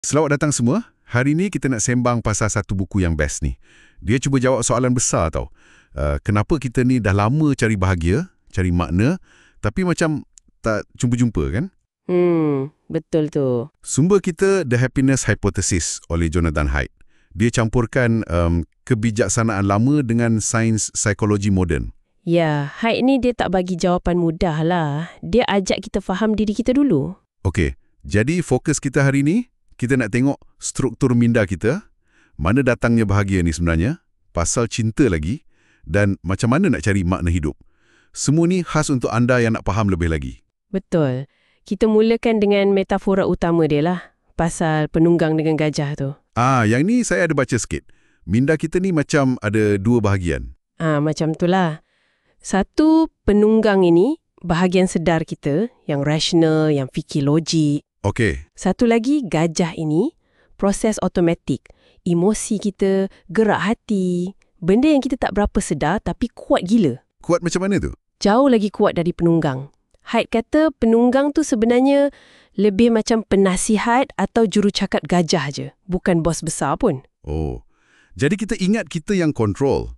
Selamat datang semua. Hari ni kita nak sembang pasal satu buku yang best ni. Dia cuba jawab soalan besar tau. Kenapa kita ni dah lama cari bahagia, cari makna, tapi macam tak jumpa-jumpa kan? Betul tu. Sumber kita The Happiness Hypothesis oleh Jonathan Haidt. Dia campurkan kebijaksanaan lama dengan sains psikologi moden. Ya, Haidt ni dia tak bagi jawapan mudah lah. Dia ajak kita faham diri kita dulu. Okey, jadi fokus kita hari ni, kita nak tengok struktur minda kita, mana datangnya bahagia ni sebenarnya, pasal cinta lagi, dan macam mana nak cari makna hidup. Semua ni khas untuk anda yang nak faham lebih lagi. Betul. Kita mulakan dengan metafora utama dia lah, pasal penunggang dengan gajah tu. Yang ni saya ada baca sikit. Minda kita ni macam ada dua bahagian. Macam tu lah. Satu, penunggang ini, bahagian sedar kita, yang rasional, yang fikir logik. Okey. Satu lagi, gajah ini, proses automatik. Emosi kita, gerak hati, benda yang kita tak berapa sedar tapi kuat gila. Kuat macam mana tu? Jauh lagi kuat dari penunggang. Haidt kata penunggang tu sebenarnya lebih macam penasihat atau jurucakap gajah je. Bukan bos besar pun. Oh, jadi kita ingat kita yang control.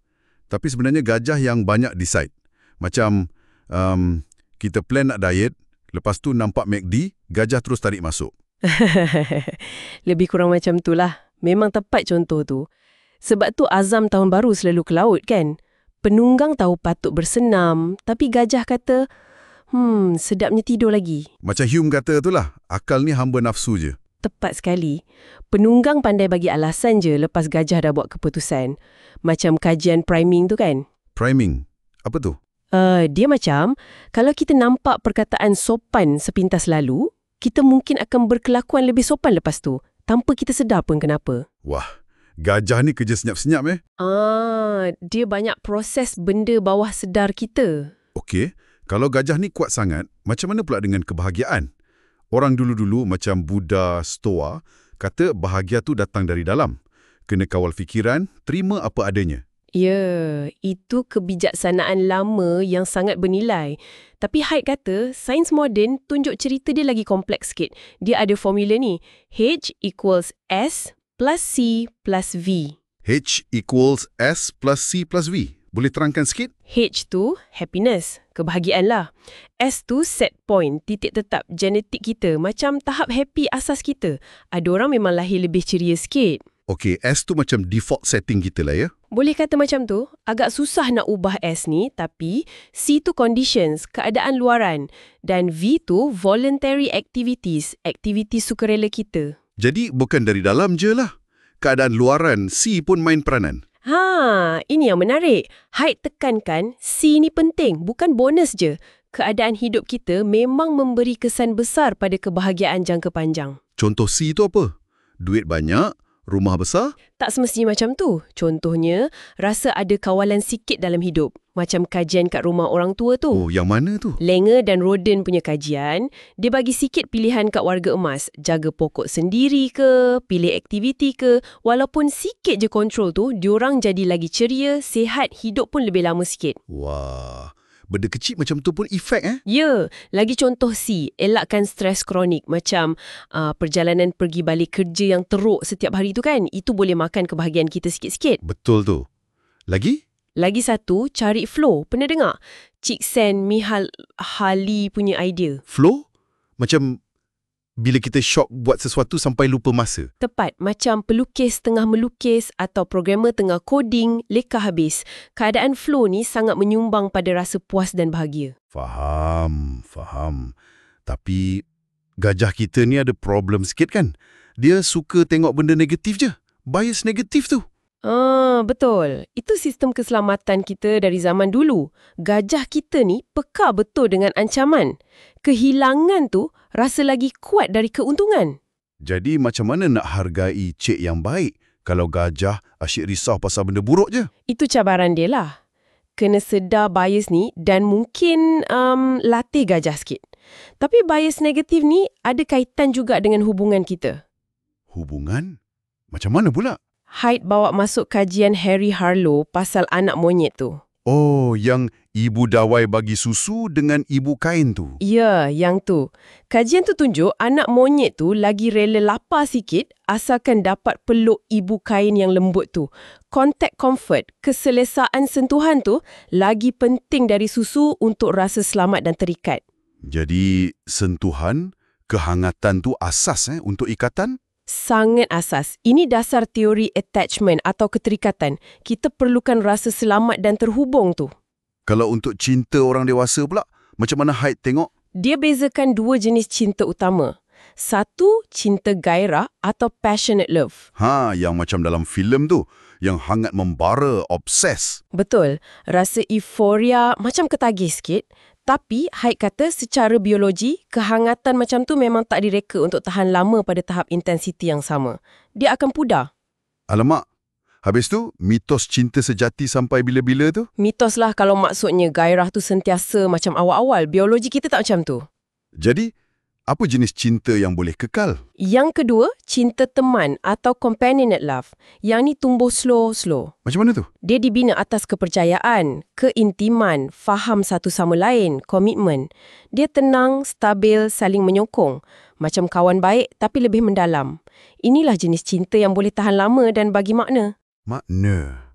Tapi sebenarnya gajah yang banyak decide. Macam kita plan nak diet, lepas tu nampak McD, gajah terus tarik masuk. Lebih kurang macam tu lah. Memang tepat contoh tu. Sebab tu azam tahun baru selalu ke laut kan? Penunggang tahu patut bersenam, tapi gajah kata, sedapnya tidur lagi. Macam Hume kata tu lah, akal ni hamba nafsu je. Tepat sekali. Penunggang pandai bagi alasan je lepas gajah dah buat keputusan. Macam kajian priming tu kan? Priming? Apa tu? Dia macam, kalau kita nampak perkataan sopan sepintas lalu, kita mungkin akan berkelakuan lebih sopan lepas tu, tanpa kita sedar pun kenapa. Wah, gajah ni kerja senyap-senyap Dia banyak proses benda bawah sedar kita. Okey, kalau gajah ni kuat sangat, macam mana pula dengan kebahagiaan? Orang dulu-dulu macam Buddha, Stoa, kata bahagia tu datang dari dalam. Kena kawal fikiran, terima apa adanya. Ya, itu kebijaksanaan lama yang sangat bernilai. Tapi Haidt kata, sains moden tunjuk cerita dia lagi kompleks sikit. Dia ada formula ni, H equals S plus C plus V. H equals S plus C plus V. Boleh terangkan sikit? H tu happiness, kebahagiaan lah. S tu set point, titik tetap genetik kita, macam tahap happy asas kita. Ada orang memang lahir lebih ceria sikit. Okey, S tu macam default setting kita lah ya? Boleh kata macam tu. Agak susah nak ubah S ni, tapi C tu conditions, keadaan luaran. Dan V tu voluntary activities, aktiviti sukarela kita. Jadi bukan dari dalam je lah. Keadaan luaran, C pun main peranan. Ini yang menarik. Haidt tekankan C ni penting, bukan bonus je. Keadaan hidup kita memang memberi kesan besar pada kebahagiaan jangka panjang. Contoh C tu apa? Duit banyak, rumah besar? Tak semestinya macam tu. Contohnya, rasa ada kawalan sikit dalam hidup. Macam kajian kat rumah orang tua tu. Oh, yang mana tu? Langer dan Roden punya kajian, dia bagi sikit pilihan kat warga emas. Jaga pokok sendiri ke, pilih aktiviti ke, walaupun sikit je kontrol tu, diorang jadi lagi ceria, sihat, hidup pun lebih lama sikit. Wah, benda kecil macam tu pun efek Ya, lagi contoh C, elakkan stres kronik. Macam perjalanan pergi balik kerja yang teruk setiap hari tu kan, itu boleh makan kebahagiaan kita sikit-sikit. Betul tu. Lagi? Lagi satu, cari flow. Pernah dengar? Csikszentmihalyi punya idea. Flow? Macam bila kita shock buat sesuatu sampai lupa masa. Tepat. Macam pelukis tengah melukis atau programmer tengah coding, leka habis. Keadaan flow ni sangat menyumbang pada rasa puas dan bahagia. Faham. Tapi gajah kita ni ada problem sikit kan? Dia suka tengok benda negatif je. Bias negatif tu. Betul. Itu sistem keselamatan kita dari zaman dulu. Gajah kita ni peka betul dengan ancaman. Kehilangan tu rasa lagi kuat dari keuntungan. Jadi macam mana nak hargai cik yang baik kalau gajah asyik risau pasal benda buruk je? Itu cabaran dia lah. Kena sedar bias ni dan mungkin latih gajah sikit. Tapi bias negatif ni ada kaitan juga dengan hubungan kita. Hubungan? Macam mana pula? Haidt bawa masuk kajian Harry Harlow pasal anak monyet tu. Oh, yang ibu dawai bagi susu dengan ibu kain tu. Ya, yang tu. Kajian tu tunjuk anak monyet tu lagi rela lapar sikit asalkan dapat peluk ibu kain yang lembut tu. Contact comfort, keselesaan sentuhan tu lagi penting dari susu untuk rasa selamat dan terikat. Jadi, sentuhan, kehangatan tu asas untuk ikatan? Sangat asas. Ini dasar teori attachment atau keterikatan. Kita perlukan rasa selamat dan terhubung tu. Kalau untuk cinta orang dewasa pula, macam mana Haid tengok? Dia bezakan dua jenis cinta utama. Satu, cinta gairah atau passionate love. Yang macam dalam filem tu, yang hangat membara, obses. Betul. Rasa euforia macam ketagih sikit. Tapi, Haid kata secara biologi, kehangatan macam tu memang tak direka untuk tahan lama pada tahap intensiti yang sama. Dia akan pudar. Alamak, habis tu mitos cinta sejati sampai bila-bila tu? Mitos lah kalau maksudnya gairah tu sentiasa macam awal-awal. Biologi kita tak macam tu. Jadi, apa jenis cinta yang boleh kekal? Yang kedua, cinta teman atau companionate love. Yang ni tumbuh slow-slow. Macam mana tu? Dia dibina atas kepercayaan, keintiman, faham satu sama lain, komitmen. Dia tenang, stabil, saling menyokong. Macam kawan baik tapi lebih mendalam. Inilah jenis cinta yang boleh tahan lama dan bagi makna. Makna.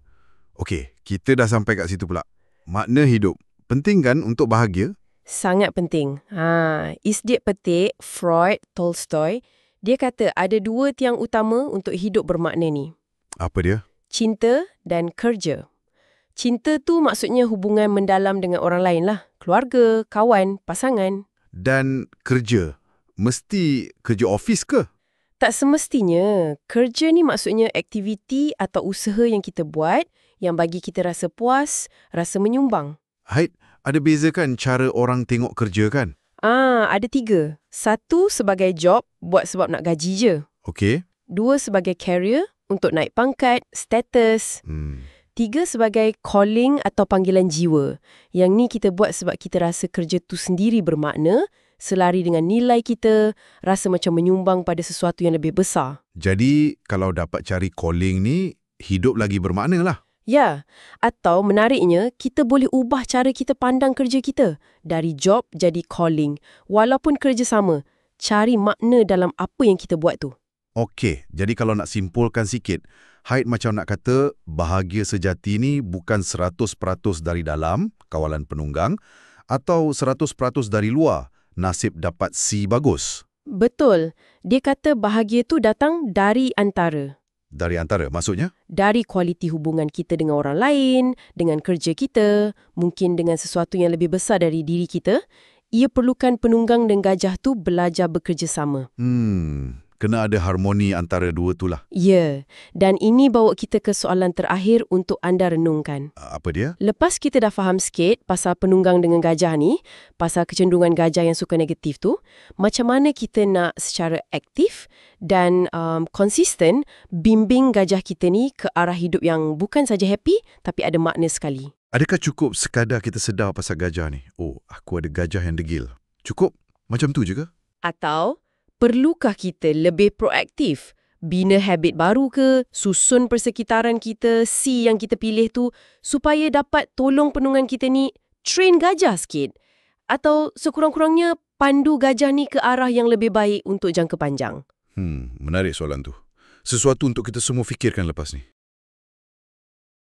Okey, kita dah sampai kat situ pula. Makna hidup. Penting kan untuk bahagia? Sangat penting. Isdit petik, Freud, Tolstoy, dia kata ada dua tiang utama untuk hidup bermakna ni. Apa dia? Cinta dan kerja. Cinta tu maksudnya hubungan mendalam dengan orang lain lah. Keluarga, kawan, pasangan. Dan kerja. Mesti kerja office ke? Tak semestinya. Kerja ni maksudnya aktiviti atau usaha yang kita buat yang bagi kita rasa puas, rasa menyumbang. Haid, ada beza kan cara orang tengok kerja kan? Ada 3. 1 sebagai job, buat sebab nak gaji je. Okey. 2 sebagai career, untuk naik pangkat, status. 3 sebagai calling atau panggilan jiwa. Yang ni kita buat sebab kita rasa kerja tu sendiri bermakna, selari dengan nilai kita, rasa macam menyumbang pada sesuatu yang lebih besar. Jadi, kalau dapat cari calling ni, hidup lagi bermakna lah. Ya, atau menariknya, kita boleh ubah cara kita pandang kerja kita. Dari job jadi calling. Walaupun kerja sama, cari makna dalam apa yang kita buat tu. Okey, jadi kalau nak simpulkan sikit, Haid macam nak kata bahagia sejati ni bukan 100% dari dalam, kawalan penunggang, atau 100% dari luar, nasib dapat C bagus. Betul. Dia kata bahagia tu datang dari antara. Dari antara, maksudnya? Dari kualiti hubungan kita dengan orang lain, dengan kerja kita, mungkin dengan sesuatu yang lebih besar dari diri kita. Ia perlukan penunggang dan gajah tu belajar bekerjasama. Kena ada harmoni antara dua tu lah. Ya, dan ini bawa kita ke soalan terakhir untuk anda renungkan. Apa dia? Lepas kita dah faham sikit pasal penunggang dengan gajah ni, pasal kecenderungan gajah yang suka negatif tu, macam mana kita nak secara aktif dan konsisten bimbing gajah kita ni ke arah hidup yang bukan saja happy, tapi ada makna sekali. Adakah cukup sekadar kita sedar pasal gajah ni? Oh, aku ada gajah yang degil. Cukup? Macam tu je ke? Atau perlukah kita lebih proaktif? Bina habit baru ke? Susun persekitaran kita, C yang kita pilih tu, supaya dapat tolong penunggang kita ni train gajah sikit? Atau sekurang-kurangnya pandu gajah ni ke arah yang lebih baik untuk jangka panjang? Menarik soalan tu. Sesuatu untuk kita semua fikirkan lepas ni.